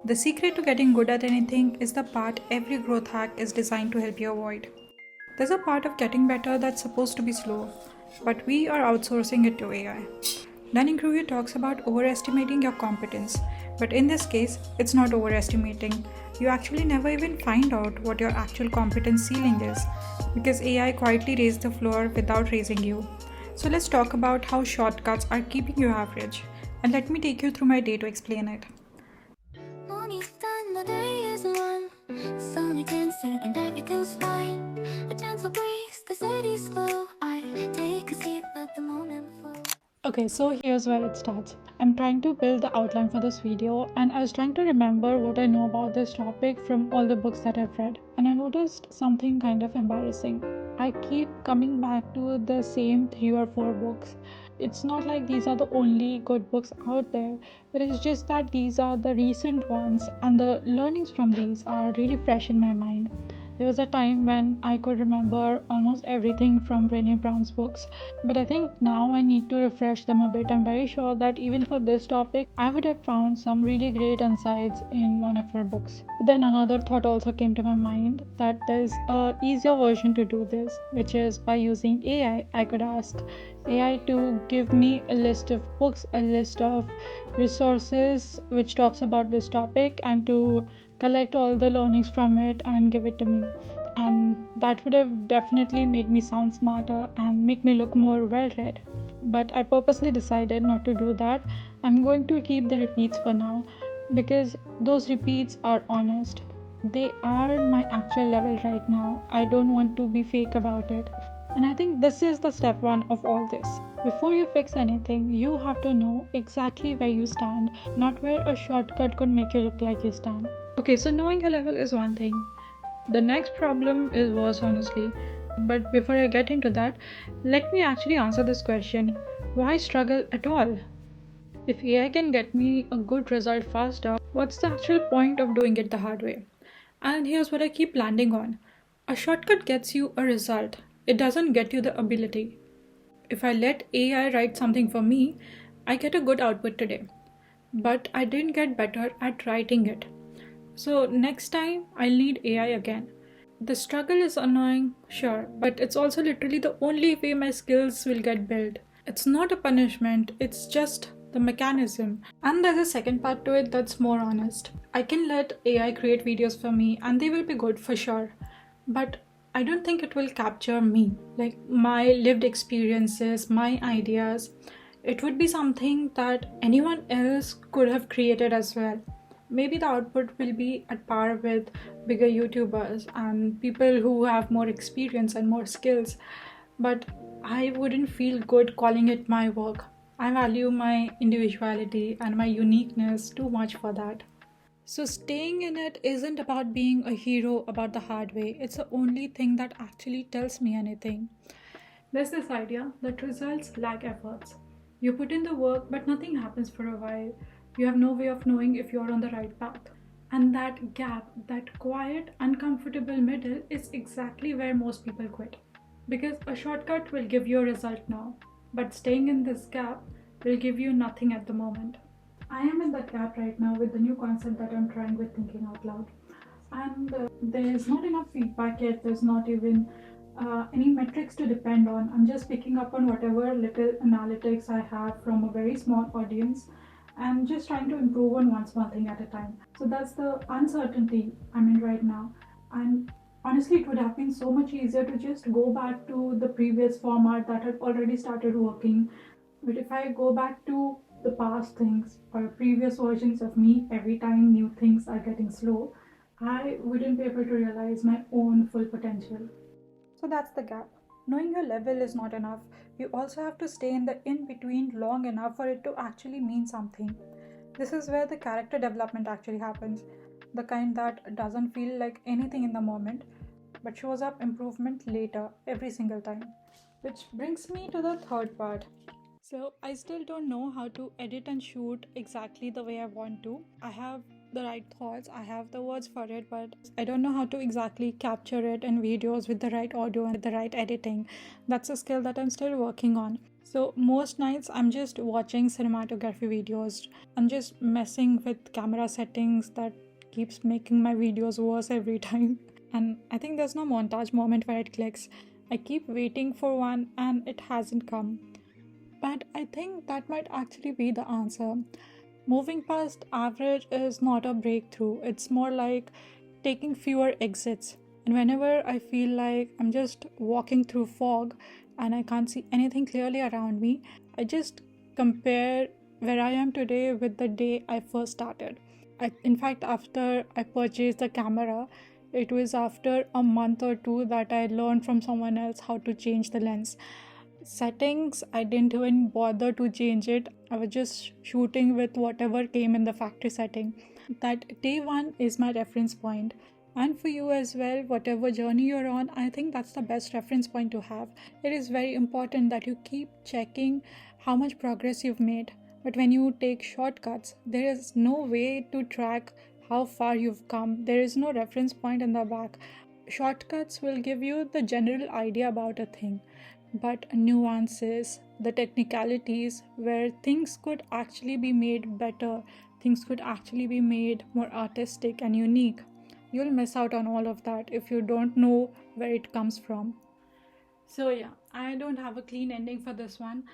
The secret to getting good at anything is the part every growth hack is designed to help you avoid. There's a part of getting better that's supposed to be slow, but we are outsourcing it to AI. Dunning-Kruger talks about overestimating your competence, but in this case, it's not overestimating. You actually never even find out what your actual competence ceiling is because AI quietly raised the floor without raising you. So let's talk about how shortcuts are keeping you average, and let me take you through my day to explain it. Morning done, the day is one. Sunny dancing and everything's fine. A gentle breeze, the city's slow. I take a seat, let the moment flow. Okay, so here's where it starts. I'm trying to build the outline for this video, and I was trying to remember what I know about this topic from all the books that I've read. And I noticed something kind of embarrassing. I keep coming back to the same 3 or 4 books. It's not like these are the only good books out there, but it's just that these are the recent ones, and the learnings from these are really fresh in my mind. There was a time when I could remember almost everything from Brené Brown's books, but I think now I need to refresh them a bit. I'm very sure that even for this topic, I would have found some really great insights in one of her books. But then another thought also came to my mind that there's a easier version to do this, which is by using AI. I could ask AI to give me a list of books, a list of resources which talks about this topic, and to collect all the learnings from it and give it to me. And that would have definitely made me sound smarter and make me look more well read. But I purposely decided not to do that. I'm going to keep the repeats for now because those repeats are honest. They are my actual level right now. I don't want to be fake about it. And I think this is the step one of all this. Before you fix anything, you have to know exactly where you stand, not where a shortcut could make you look like you stand. Okay, so knowing your level is one thing. The next problem is worse, honestly. But before I get into that, let me actually answer this question: why struggle at all? If AI can get me a good result faster, what's the actual point of doing it the hard way? And here's what I keep landing on: a shortcut gets you a result, it doesn't get you the ability. If I let AI write something for me, I get a good output today, but I didn't get better at writing it. So next time I'll need AI again. The struggle is annoying, sure, but it's also literally the only way my skills will get built. It's not a punishment, it's just the mechanism. And there's a second part to it that's more honest. I can let AI create videos for me and they will be good for sure. But I don't think it will capture me, like my lived experiences, my ideas. It would be something that anyone else could have created as well. Maybe the output will be at par with bigger YouTubers and people who have more experience and more skills, but I wouldn't feel good calling it my work. I value my individuality and my uniqueness too much for that. So, staying in it isn't about being a hero about the hard way, it's the only thing that actually tells me anything. There's this idea that results lag efforts. You put in the work, but nothing happens for a while. You have no way of knowing if you're on the right path. And that gap, that quiet, uncomfortable middle, is exactly where most people quit. Because a shortcut will give you a result now, but staying in this gap will give you nothing at the moment. I am in that gap right now with the new concept that I'm trying with thinking out loud. And there's not enough feedback yet, there's not even any metrics to depend on. I'm just picking up on whatever little analytics I have from a very small audience and just trying to improve on one small thing at a time. So that's the uncertainty I'm in right now. And honestly, it would have been so much easier to just go back to the previous format that had already started working. But if I go back to the past things or previous versions of me every time new things are getting slow, I wouldn't be able to realize my own full potential. So that's the gap. Knowing your level is not enough. You also have to stay in the in between long enough for it to actually mean something. This is where the character development actually happens. The kind that doesn't feel like anything in the moment, but shows up improvement later every single time. Which brings me to the third part. So I still don't know how to edit and shoot exactly the way I want to. I have the right thoughts, I have the words for it, but I don't know how to exactly capture it in videos with the right audio and with the right editing. That's a skill that I'm still working on. So most nights I'm just watching cinematography videos. I'm just messing with camera settings that keeps making my videos worse every time. And I think there's no montage moment where it clicks. I keep waiting for one and it hasn't come. But I think that might actually be the answer. Moving past average is not a breakthrough, it's more like taking fewer exits. And whenever I feel like I'm just walking through fog and I can't see anything clearly around me, I just compare where I am today with the day I first started. In fact, after I purchased the camera, it was after a month or two that I learned from someone else how to change the lens. Settings, I didn't even bother to change it. I was just shooting with whatever came in the factory setting. That day one is my reference point. And for you as well, whatever journey you're on, I think that's the best reference point to have. It is very important that you keep checking how much progress you've made. But when you take shortcuts, there is no way to track how far you've come. There is no reference point in the back. Shortcuts will give you the general idea about a thing, but nuances, the technicalities where things could actually be made better, things could actually be made more artistic and unique. You'll miss out on all of that if you don't know where it comes from. So, yeah, I don't have a clean ending for this one.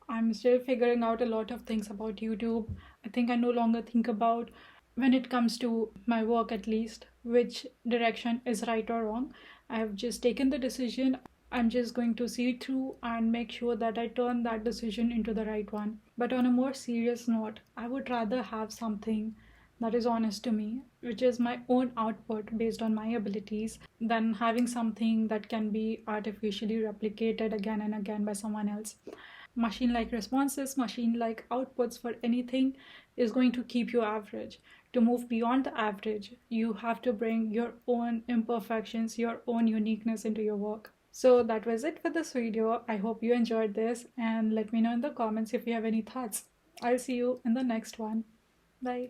I'm still figuring out a lot of things about YouTube. I think I no longer think about, when it comes to my work at least, which direction is right or wrong. I have just taken the decision. I'm just going to see it through and make sure that I turn that decision into the right one. But on a more serious note, I would rather have something that is honest to me, which is my own output based on my abilities, than having something that can be artificially replicated again and again by someone else. Machine like responses, machine like outputs for anything is going to keep you average. To move beyond the average, you have to bring your own imperfections, your own uniqueness into your work. So that was it for this video. I hope you enjoyed this and let me know in the comments if you have any thoughts. I'll see you in the next one. Bye.